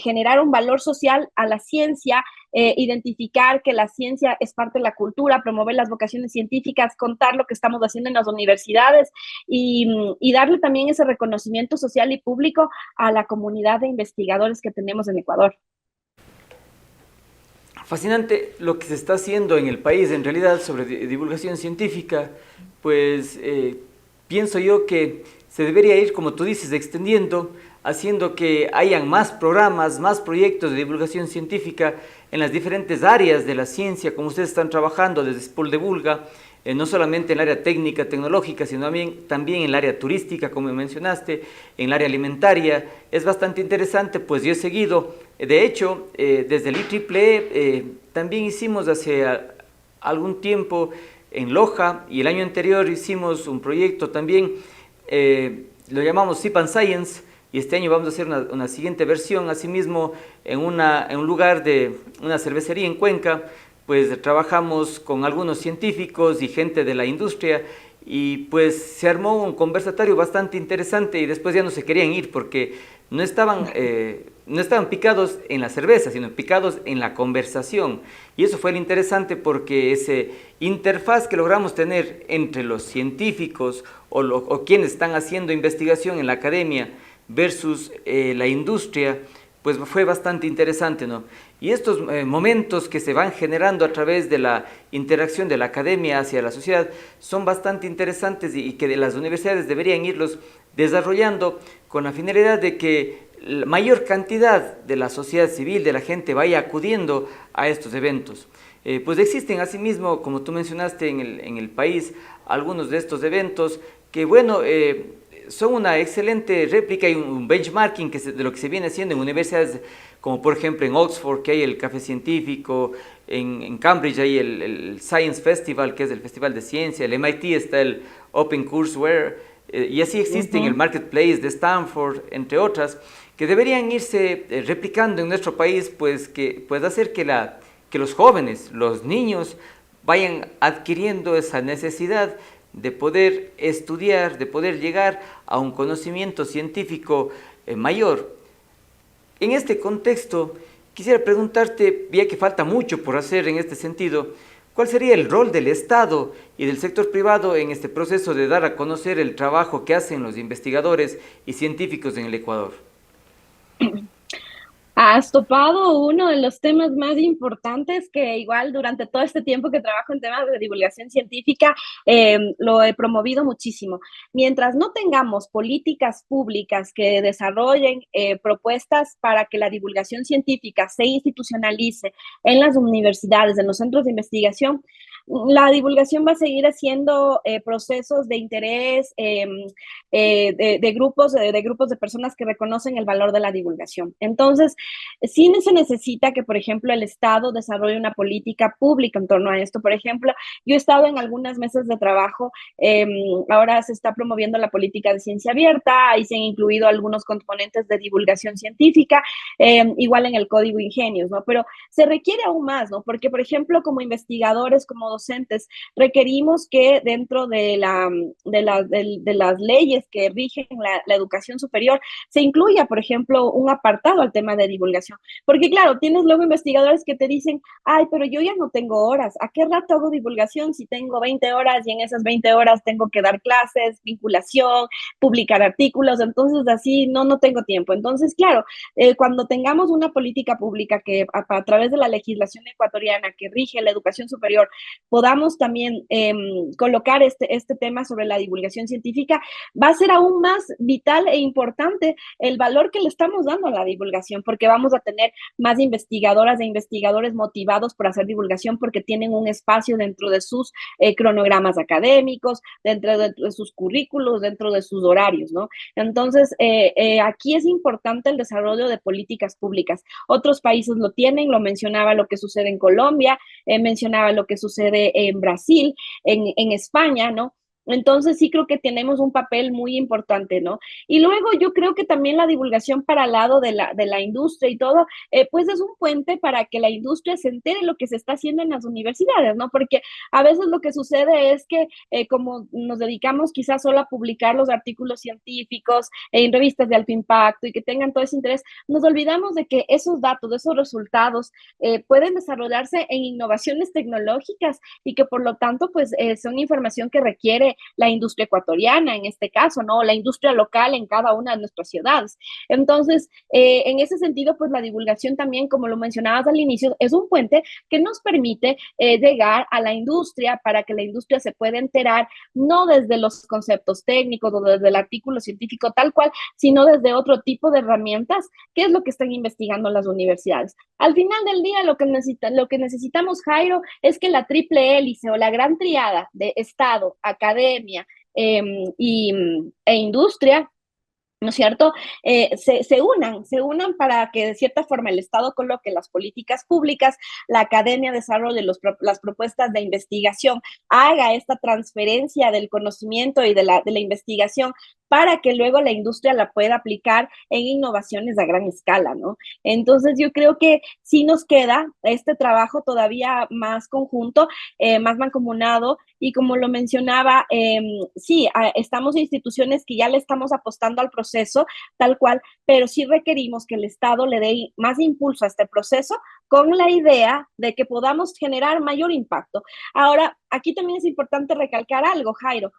generar un valor social a la ciencia, identificar que la ciencia es parte de la cultura, promover las vocaciones científicas, contar lo que estamos haciendo en las universidades y darle también ese reconocimiento social y público a la comunidad de investigadores que tenemos en Ecuador. Fascinante lo que se está haciendo en el país, en realidad, sobre divulgación científica. Pues pienso yo que se debería ir, como tú dices, extendiendo, haciendo que hayan más programas, más proyectos de divulgación científica en las diferentes áreas de la ciencia, como ustedes están trabajando desde SPOL Divulga, no solamente en el área técnica, tecnológica, sino también en el área turística, como mencionaste, en el área alimentaria. Es bastante interesante, pues yo he seguido, de hecho, desde el IEEE, también hicimos hace algún tiempo en Loja, y el año anterior hicimos un proyecto también, lo llamamos Sip and Science, y este año vamos a hacer una siguiente versión, asimismo, en un lugar de una cervecería en Cuenca. Pues trabajamos con algunos científicos y gente de la industria y pues se armó un conversatorio bastante interesante y después ya no se querían ir porque no estaban picados en la cerveza, sino picados en la conversación. Y eso fue lo interesante porque ese interfaz que logramos tener entre los científicos o quienes están haciendo investigación en la academia versus la industria, pues fue bastante interesante, ¿no? Y estos momentos que se van generando a través de la interacción de la academia hacia la sociedad son bastante interesantes y que las universidades deberían irlos desarrollando con la finalidad de que la mayor cantidad de la sociedad civil, de la gente, vaya acudiendo a estos eventos. Pues existen asimismo, como tú mencionaste en el país, algunos de estos eventos que, bueno, son una excelente réplica y un benchmarking de lo que se viene haciendo en universidades como por ejemplo en Oxford, que hay el Café Científico, en Cambridge hay el Science Festival, que es el Festival de Ciencia, el MIT está el Open Courseware, y así existen el Marketplace de Stanford, entre otras, que deberían irse replicando en nuestro país, pues que pueda hacer que los jóvenes, los niños, vayan adquiriendo esa necesidad de poder estudiar, de poder llegar a un conocimiento científico mayor. En este contexto, quisiera preguntarte, ya que falta mucho por hacer en este sentido, ¿cuál sería el rol del Estado y del sector privado en este proceso de dar a conocer el trabajo que hacen los investigadores y científicos en el Ecuador? Has topado uno de los temas más importantes que igual durante todo este tiempo que trabajo en temas de divulgación científica lo he promovido muchísimo. Mientras no tengamos políticas públicas que desarrollen propuestas para que la divulgación científica se institucionalice en las universidades, en los centros de investigación, la divulgación va a seguir haciendo procesos de interés de grupos de personas que reconocen el valor de la divulgación. Entonces, sí se necesita que, por ejemplo, el Estado desarrolle una política pública en torno a esto. Por ejemplo, yo he estado en algunas mesas de trabajo, ahora se está promoviendo la política de ciencia abierta, ahí se han incluido algunos componentes de divulgación científica, igual en el Código Ingenios, ¿no? Pero se requiere aún más, ¿no? Porque, por ejemplo, como investigadores, como docentes, requerimos que dentro de las leyes que rigen la educación superior se incluya, por ejemplo, un apartado al tema de divulgación. Porque claro, tienes luego investigadores que te dicen, ay, pero yo ya no tengo horas, ¿a qué rato hago divulgación si tengo 20 horas y en esas 20 horas tengo que dar clases, vinculación, publicar artículos? Entonces así no tengo tiempo. Entonces, claro, cuando tengamos una política pública que a través de la legislación ecuatoriana que rige la educación superior podamos también colocar este tema sobre la divulgación científica, va a ser aún más vital e importante el valor que le estamos dando a la divulgación, porque vamos a tener más investigadoras e investigadores motivados por hacer divulgación porque tienen un espacio dentro de sus cronogramas académicos, dentro de sus currículos, dentro de sus horarios, ¿no? Entonces, aquí es importante el desarrollo de políticas públicas. Otros países lo tienen, lo mencionaba lo que sucede en Colombia, mencionaba lo que sucede en Brasil, en España, ¿no? Entonces sí creo que tenemos un papel muy importante, ¿no? Y luego yo creo que también la divulgación para el lado de la industria y todo, pues es un puente para que la industria se entere lo que se está haciendo en las universidades, ¿no? Porque a veces lo que sucede es que como nos dedicamos quizás solo a publicar los artículos científicos en revistas de alto impacto y que tengan todo ese interés, nos olvidamos de que esos datos, esos resultados pueden desarrollarse en innovaciones tecnológicas y que por lo tanto pues son información que requiere la industria ecuatoriana en este caso, ¿no? La industria local en cada una de nuestras ciudades. Entonces, en ese sentido, pues la divulgación también, como lo mencionabas al inicio, es un puente que nos permite llegar a la industria para que la industria se pueda enterar, no desde los conceptos técnicos o desde el artículo científico tal cual, sino desde otro tipo de herramientas, que es lo que están investigando las universidades. Al final del día, lo que necesitamos, Jairo, es que la triple hélice o la gran triada de Estado, academia e industria, ¿no es cierto? Se unan para que de cierta forma el Estado coloque las políticas públicas, la academia desarrolle las propuestas de investigación, haga esta transferencia del conocimiento y de la investigación para que luego la industria la pueda aplicar en innovaciones a gran escala, ¿no? Entonces yo creo que sí nos queda este trabajo todavía más conjunto, más mancomunado, y como lo mencionaba, sí, estamos en instituciones que ya le estamos apostando al proceso tal cual, pero sí requerimos que el Estado le dé más impulso a este proceso con la idea de que podamos generar mayor impacto. Ahora, aquí también es importante recalcar algo, Jairo.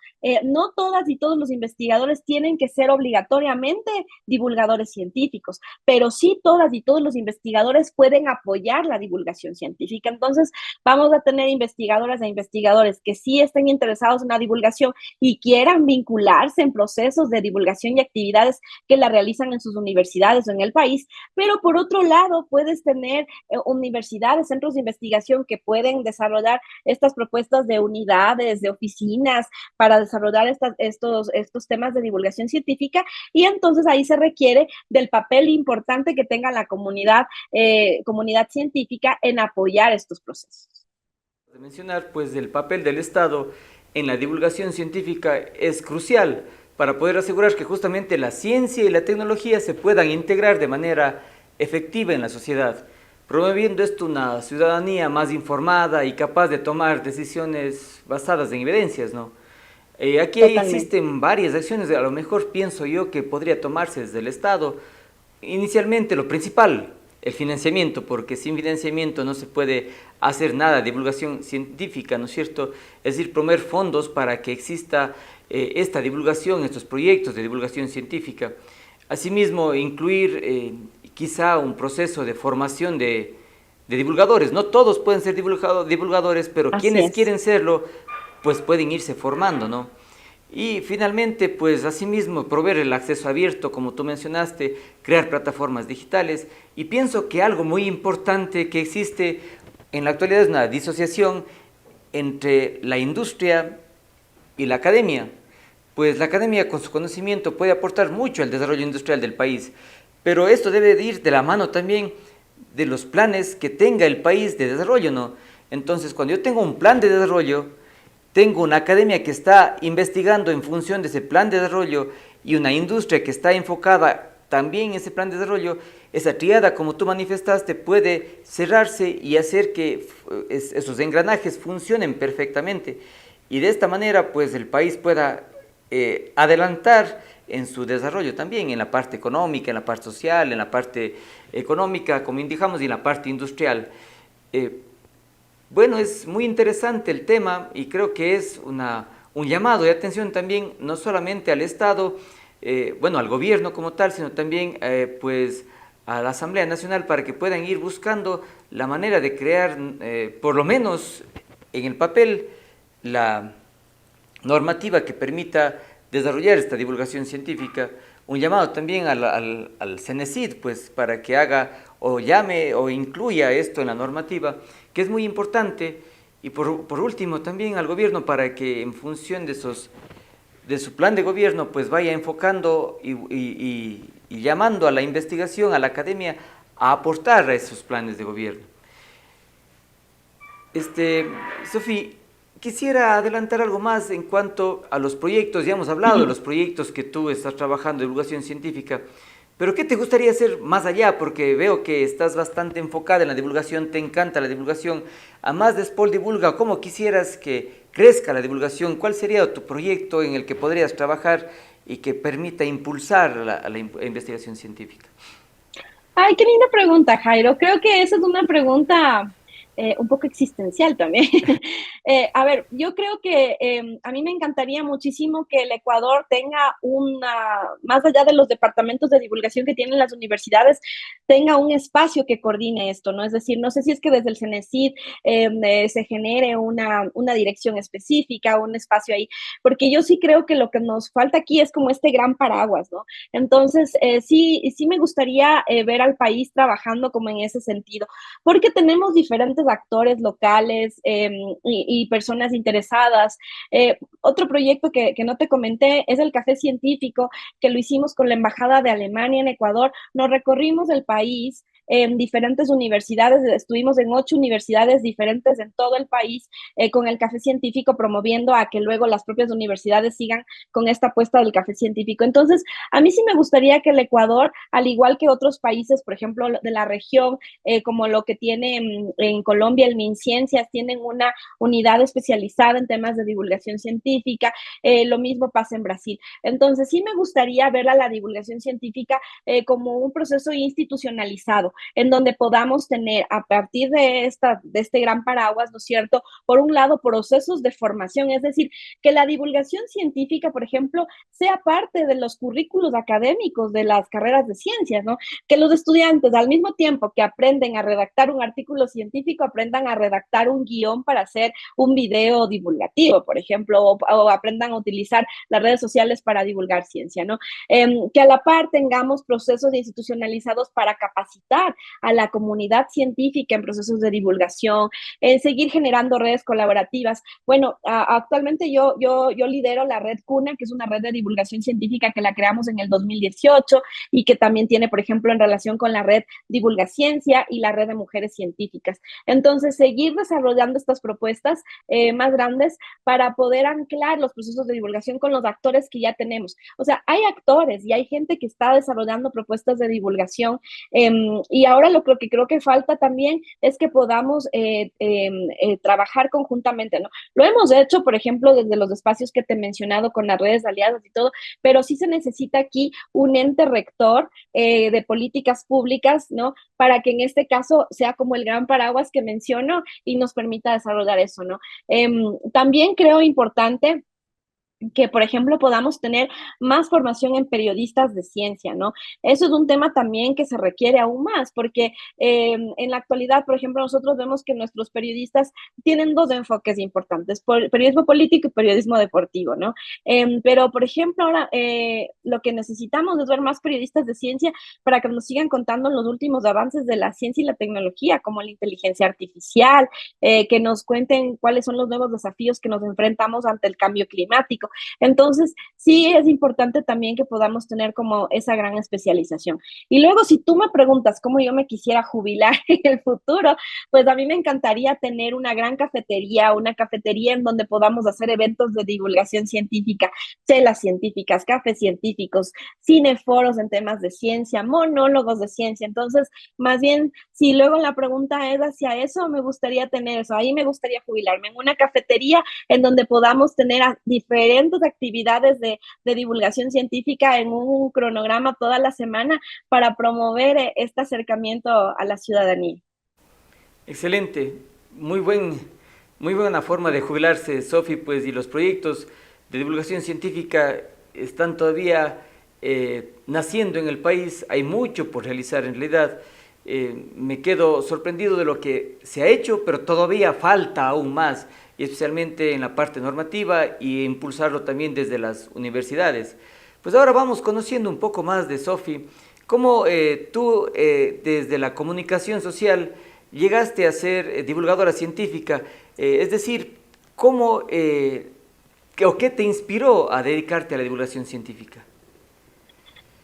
No todas y todos los investigadores tienen que ser obligatoriamente divulgadores científicos, pero sí todas y todos los investigadores pueden apoyar la divulgación científica. Entonces, vamos a tener investigadoras e investigadores que sí estén interesados en la divulgación y quieran vincularse en procesos de divulgación y actividades que la realizan en sus universidades o en el país, pero por otro lado puedes tener universidades, centros de investigación que pueden desarrollar estas propuestas de unidades, de oficinas para desarrollar estos temas de divulgación científica, y entonces ahí se requiere del papel importante que tenga la comunidad científica en apoyar estos procesos. De mencionar, pues el papel del Estado en la divulgación científica es crucial para poder asegurar que justamente la ciencia y la tecnología se puedan integrar de manera efectiva en la sociedad, promoviendo esto una ciudadanía más informada y capaz de tomar decisiones basadas en evidencias, ¿no? Aquí existen varias acciones, a lo mejor pienso yo que podría tomarse desde el Estado. Inicialmente, lo principal, el financiamiento, porque sin financiamiento no se puede hacer nada de divulgación científica, ¿no es cierto? Es decir, promover fondos para que exista esta divulgación, estos proyectos de divulgación científica. Asimismo, incluir quizá un proceso de formación de divulgadores. No todos pueden ser divulgadores, pero quienes quieren serlo, pues pueden irse formando, ¿no? Y finalmente, pues asimismo, proveer el acceso abierto, como tú mencionaste, crear plataformas digitales. Y pienso que algo muy importante que existe en la actualidad es una disociación entre la industria y la academia. Pues la academia con su conocimiento puede aportar mucho al desarrollo industrial del país, pero esto debe de ir de la mano también de los planes que tenga el país de desarrollo, ¿no? Entonces, cuando yo tengo un plan de desarrollo, tengo una academia que está investigando en función de ese plan de desarrollo y una industria que está enfocada también en ese plan de desarrollo, esa triada, como tú manifestaste, puede cerrarse y hacer que esos engranajes funcionen perfectamente. Y de esta manera, pues el país pueda adelantar en su desarrollo también, en la parte económica, en la parte social, en la parte económica, como indicamos, y en la parte industrial. Bueno, es muy interesante el tema y creo que es un llamado de atención también, no solamente al Estado, bueno, al gobierno como tal, sino también pues a la Asamblea Nacional para que puedan ir buscando la manera de crear, por lo menos en el papel, la normativa que permita desarrollar esta divulgación científica. Un llamado también al CENESID, pues, para que haga o llame o incluya esto en la normativa, que es muy importante, y por último también al gobierno para que en función de su plan de gobierno pues vaya enfocando y llamando a la investigación, a la academia, a aportar a esos planes de gobierno. Sofía, quisiera adelantar algo más en cuanto a los proyectos. Ya hemos hablado de los proyectos que tú estás trabajando de divulgación científica, pero ¿qué te gustaría hacer más allá? Porque veo que estás bastante enfocada en la divulgación, te encanta la divulgación. Además de SPOL Divulga, ¿cómo quisieras que crezca la divulgación? ¿Cuál sería tu proyecto en el que podrías trabajar y que permita impulsar la investigación científica? Ay, qué linda pregunta, Jairo. Creo que esa es una pregunta un poco existencial también. A ver, yo creo que a mí me encantaría muchísimo que el Ecuador tenga más allá de los departamentos de divulgación que tienen las universidades, tenga un espacio que coordine esto, ¿no? Es decir, no sé si es que desde el CENESID se genere una dirección específica, un espacio ahí, porque yo sí creo que lo que nos falta aquí es como este gran paraguas, ¿no? Entonces, sí me gustaría ver al país trabajando como en ese sentido, porque tenemos diferentes actores locales y personas interesadas. Otro proyecto que no te comenté es el Café Científico, que lo hicimos con la Embajada de Alemania en Ecuador. Nos recorrimos el país en diferentes universidades, estuvimos en 8 universidades diferentes en todo el país con el café científico, promoviendo a que luego las propias universidades sigan con esta apuesta del café científico. Entonces, a mí sí me gustaría que el Ecuador, al igual que otros países, por ejemplo, de la región, como lo que tiene en Colombia, el MinCiencias, tienen una unidad especializada en temas de divulgación científica, lo mismo pasa en Brasil. Entonces, sí me gustaría ver a la divulgación científica como un proceso institucionalizado, en donde podamos tener a partir de este gran paraguas, ¿no es cierto? Por un lado, procesos de formación, es decir, que la divulgación científica, por ejemplo, sea parte de los currículos académicos de las carreras de ciencias, ¿no? Que los estudiantes, al mismo tiempo que aprenden a redactar un artículo científico, aprendan a redactar un guión para hacer un video divulgativo, por ejemplo, o aprendan a utilizar las redes sociales para divulgar ciencia, ¿no? Que a la par tengamos procesos institucionalizados para capacitar a la comunidad científica en procesos de divulgación, seguir generando redes colaborativas. Bueno, actualmente yo lidero la red CUNA, que es una red de divulgación científica que la creamos en el 2018 y que también tiene, por ejemplo, en relación con la red Divulgaciencia y la red de mujeres científicas. Entonces, seguir desarrollando estas propuestas más grandes para poder anclar los procesos de divulgación con los actores que ya tenemos. O sea, hay actores y hay gente que está desarrollando propuestas de divulgación y ahora lo que creo que falta también es que podamos trabajar conjuntamente, ¿no? Lo hemos hecho, por ejemplo, desde los espacios que te he mencionado con las redes aliadas y todo, pero sí se necesita aquí un ente rector de políticas públicas, ¿no? Para que en este caso sea como el gran paraguas que menciono y nos permita desarrollar eso, ¿no? También creo importante que, por ejemplo, podamos tener más formación en periodistas de ciencia, ¿no? Eso es un tema también que se requiere aún más, porque en la actualidad, por ejemplo, nosotros vemos que nuestros periodistas tienen dos enfoques importantes, periodismo político y periodismo deportivo, ¿no? Pero, por ejemplo, ahora lo que necesitamos es ver más periodistas de ciencia para que nos sigan contando los últimos avances de la ciencia y la tecnología, como la inteligencia artificial, que nos cuenten cuáles son los nuevos desafíos que nos enfrentamos ante el cambio climático. Entonces, sí es importante también que podamos tener como esa gran especialización. Y luego, si tú me preguntas cómo yo me quisiera jubilar en el futuro, pues a mí me encantaría tener una gran cafetería, una cafetería en donde podamos hacer eventos de divulgación científica, chelas científicas, cafés científicos, cineforos en temas de ciencia, monólogos de ciencia. Entonces, más bien, si luego la pregunta es hacia eso, me gustaría tener eso. Ahí me gustaría jubilarme en una cafetería en donde podamos tener diferentes actividades de divulgación científica en un cronograma toda la semana para promover este acercamiento a la ciudadanía. Excelente, muy buena forma de jubilarse, Sofi, pues, y los proyectos de divulgación científica están todavía naciendo en el país, hay mucho por realizar en realidad. Me quedo sorprendido de lo que se ha hecho, pero todavía falta aún más, y especialmente en la parte normativa y impulsarlo también desde las universidades. Pues ahora vamos conociendo un poco más de Sofi, cómo tú desde la comunicación social llegaste a ser divulgadora científica, es decir, cómo o qué te inspiró a dedicarte a la divulgación científica.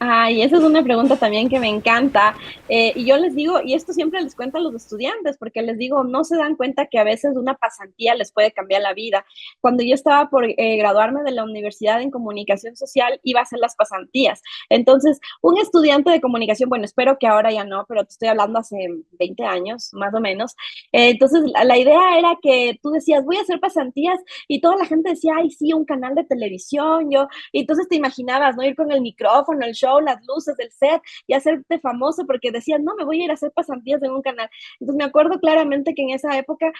Ay, esa es una pregunta también que me encanta. Y yo les digo, y esto siempre les cuento a los estudiantes, porque les digo, no se dan cuenta que a veces una pasantía les puede cambiar la vida. Cuando yo estaba por graduarme de la Universidad en Comunicación Social, iba a hacer las pasantías. Entonces, un estudiante de comunicación, bueno, espero que ahora ya no, pero te estoy hablando hace 20 años, más o menos. Entonces, la idea era que tú decías, voy a hacer pasantías, y toda la gente decía, ay, sí, un canal de televisión, y entonces te imaginabas, ¿no? Ir con el micrófono, el show, las luces del set y hacerte famoso porque decías, no, me voy a ir a hacer pasantías en un canal. Entonces me acuerdo claramente que en esa época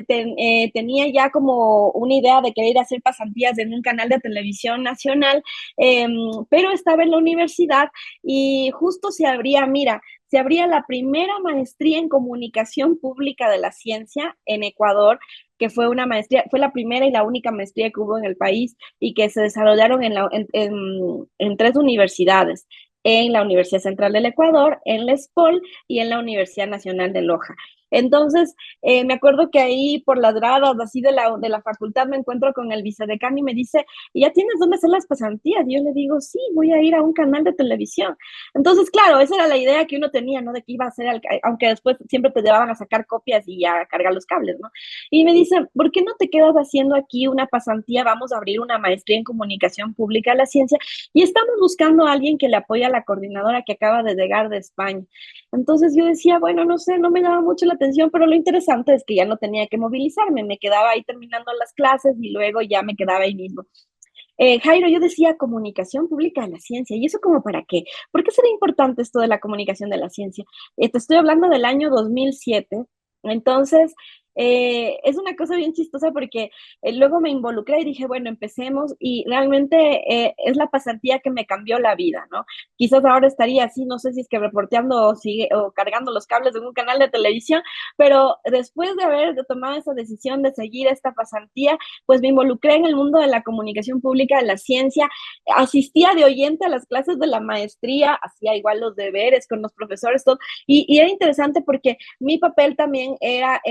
tenía ya como una idea de querer ir a hacer pasantías en un canal de televisión nacional, pero estaba en la universidad y justo se abría la primera maestría en comunicación pública de la ciencia en Ecuador, que fue una maestría, fue la primera y la única maestría que hubo en el país y que se desarrollaron en 3 universidades, en la Universidad Central del Ecuador, en la ESPOL y en la Universidad Nacional de Loja. Entonces, me acuerdo que ahí por las gradas así de la facultad me encuentro con el vicedecano y me dice, ¿y ya tienes dónde hacer las pasantías? Y yo le digo, sí, voy a ir a un canal de televisión. Entonces, claro, esa era la idea que uno tenía, ¿no? De que iba a ser, aunque después siempre te llevaban a sacar copias y a cargar los cables, ¿no? Y me dice, ¿por qué no te quedas haciendo aquí una pasantía? Vamos a abrir una maestría en comunicación pública de la ciencia y estamos buscando a alguien que le apoye a la coordinadora que acaba de llegar de España. Entonces yo decía, bueno, no sé, no me daba mucho la atención, pero lo interesante es que ya no tenía que movilizarme, me quedaba ahí terminando las clases y luego ya me quedaba ahí mismo. Jairo, yo decía comunicación pública de la ciencia, ¿y eso como para qué? ¿Por qué será importante esto de la comunicación de la ciencia? Te estoy hablando del año 2007, entonces es una cosa bien chistosa porque luego me involucré y dije, bueno, empecemos y realmente es la pasantía que me cambió la vida, ¿no? Quizás ahora estaría así, no sé si es que reporteando o cargando los cables de un canal de televisión, pero después de haber tomado esa decisión de seguir esta pasantía, pues me involucré en el mundo de la comunicación pública de la ciencia, asistía de oyente a las clases de la maestría, hacía igual los deberes con los profesores, todo, y era interesante porque mi papel también era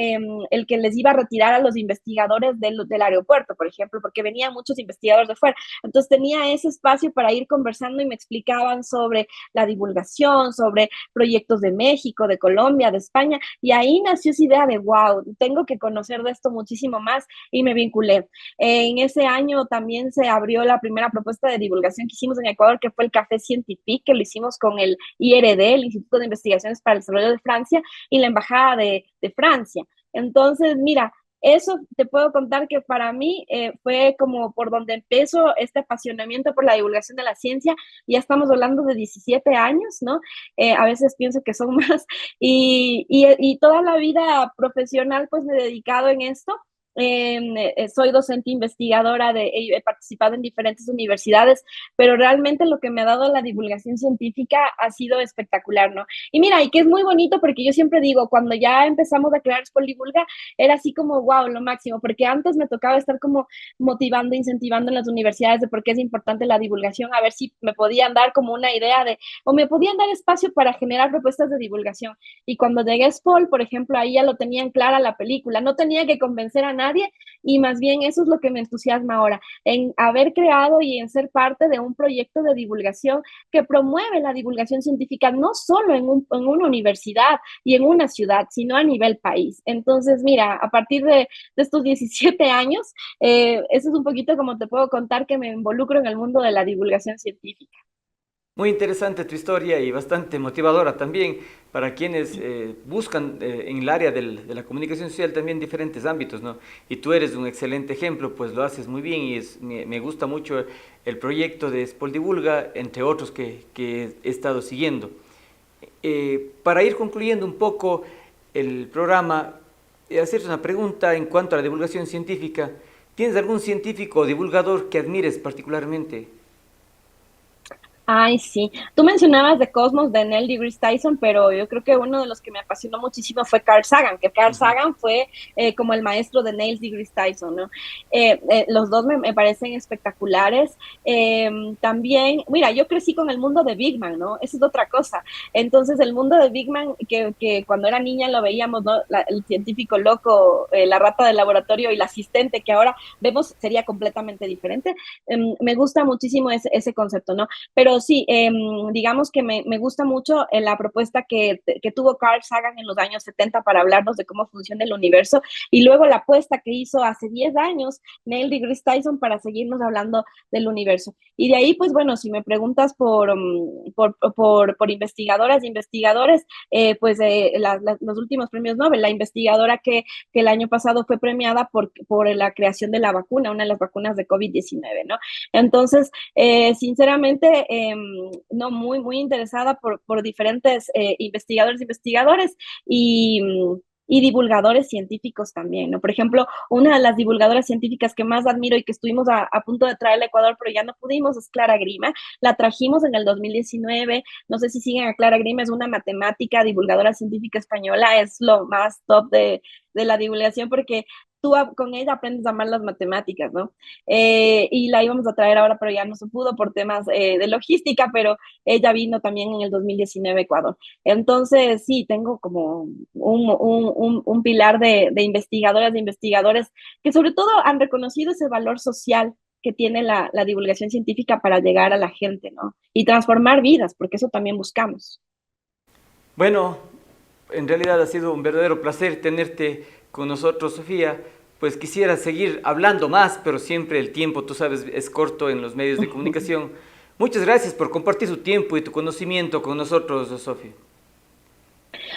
el que les iba a retirar a los investigadores del aeropuerto, por ejemplo, porque venían muchos investigadores de fuera. Entonces tenía ese espacio para ir conversando y me explicaban sobre la divulgación, sobre proyectos de México, de Colombia, de España, y ahí nació esa idea de, wow, tengo que conocer de esto muchísimo más y me vinculé. En ese año también se abrió la primera propuesta de divulgación que hicimos en Ecuador, que fue el Café Científique, que lo hicimos con el IRD, el Instituto de Investigaciones para el Desarrollo de Francia, y la Embajada de Francia. Entonces, mira, eso te puedo contar que para mí fue como por donde empezó este apasionamiento por la divulgación de la ciencia. Ya estamos hablando de 17 años, ¿no? A veces pienso que son más. Y toda la vida profesional pues me he dedicado en esto. Soy docente investigadora, he participado en diferentes universidades, pero realmente lo que me ha dado la divulgación científica ha sido espectacular, ¿no? Y mira, y que es muy bonito porque yo siempre digo, cuando ya empezamos a crear Expolivulga, era así como, wow, lo máximo, porque antes me tocaba estar como motivando, incentivando en las universidades de por qué es importante la divulgación, a ver si me podían dar como una idea o me podían dar espacio para generar propuestas de divulgación. Y cuando llegué a Spol, por ejemplo, ahí ya lo tenían clara la película, no tenía que convencer a nadie y más bien eso es lo que me entusiasma ahora, en haber creado y en ser parte de un proyecto de divulgación que promueve la divulgación científica no solo en una universidad y en una ciudad, sino a nivel país. Entonces, mira, a partir de estos 17 años, eso es un poquito como te puedo contar que me involucro en el mundo de la divulgación científica. Muy interesante tu historia y bastante motivadora también para quienes buscan en el área de la comunicación social también diferentes ámbitos, ¿no? Y tú eres un excelente ejemplo, pues lo haces muy bien y me gusta mucho el proyecto de Spol Divulga, entre otros que he estado siguiendo. Para ir concluyendo un poco el programa, hacerte una pregunta en cuanto a la divulgación científica. ¿Tienes algún científico o divulgador que admires particularmente? Ay, sí. Tú mencionabas de Cosmos de Neil deGrasse Tyson, pero yo creo que uno de los que me apasionó muchísimo fue Carl Sagan, que Carl Ujú. Sagan fue como el maestro de Neil deGrasse Tyson, ¿no? Los dos me parecen espectaculares. También, mira, yo crecí con el mundo de Big Man, ¿no? Eso es otra cosa. Entonces, el mundo de Big Man, que cuando era niña lo veíamos, ¿no? El científico loco, la rata del laboratorio y la asistente que ahora vemos sería completamente diferente. Me gusta muchísimo ese concepto, ¿no? Pero sí, digamos que me gusta mucho la propuesta que tuvo Carl Sagan en los años 70 para hablarnos de cómo funciona el universo y luego la apuesta que hizo hace 10 años Neil deGrasse Tyson para seguirnos hablando del universo. Y de ahí, pues bueno, si me preguntas por investigadoras e investigadores, pues los últimos premios Nobel, la investigadora que el año pasado fue premiada por la creación de la vacuna, una de las vacunas de COVID-19, ¿no? Entonces, sinceramente, no, muy interesada por diferentes investigadores e investigadores y, y divulgadores científicos también, ¿no? Por ejemplo, una de las divulgadoras científicas que más admiro y que estuvimos a punto de traerla a Ecuador, pero ya no pudimos, es Clara Grima. La trajimos en el 2019. No sé si siguen a Clara Grima, es una matemática, divulgadora científica española, es lo más top de la divulgación porque con ella aprendes a amar las matemáticas, ¿no? Y la íbamos a traer ahora, pero ya no se pudo por temas de logística, pero ella vino también en el 2019 a Ecuador. Entonces, sí, tengo como un pilar de investigadoras, de investigadores que sobre todo han reconocido ese valor social que tiene la divulgación científica para llegar a la gente, ¿no? Y transformar vidas, porque eso también buscamos. Bueno, en realidad ha sido un verdadero placer tenerte con nosotros, Sofía. Pues quisiera seguir hablando más, pero siempre el tiempo, tú sabes, es corto en los medios de comunicación. Muchas gracias por compartir tu tiempo y tu conocimiento con nosotros, Sofía.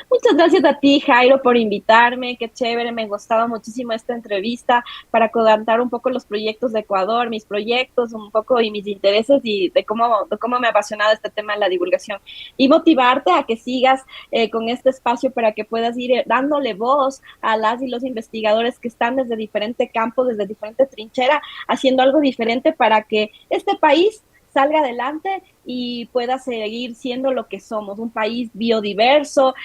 Muchas gracias a ti, Jairo, por invitarme. Qué chévere, me gustaba muchísimo esta entrevista para contar un poco los proyectos de Ecuador, mis proyectos, un poco y mis intereses y de cómo me ha apasionado este tema de la divulgación. Y motivarte a que sigas con este espacio para que puedas ir dándole voz a las y los investigadores que están desde diferente campo, desde diferente trinchera, haciendo algo diferente para que este país salga adelante y pueda seguir siendo lo que somos, un país biodiverso,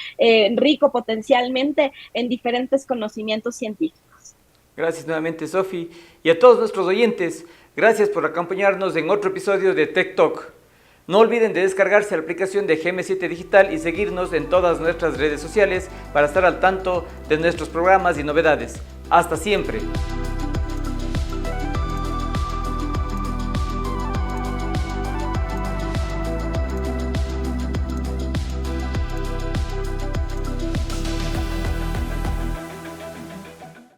rico potencialmente en diferentes conocimientos científicos. Gracias nuevamente, Sofi, y a todos nuestros oyentes, gracias por acompañarnos en otro episodio de Tech Talk. No olviden de descargarse la aplicación de GM7 Digital y seguirnos en todas nuestras redes sociales para estar al tanto de nuestros programas y novedades. Hasta siempre.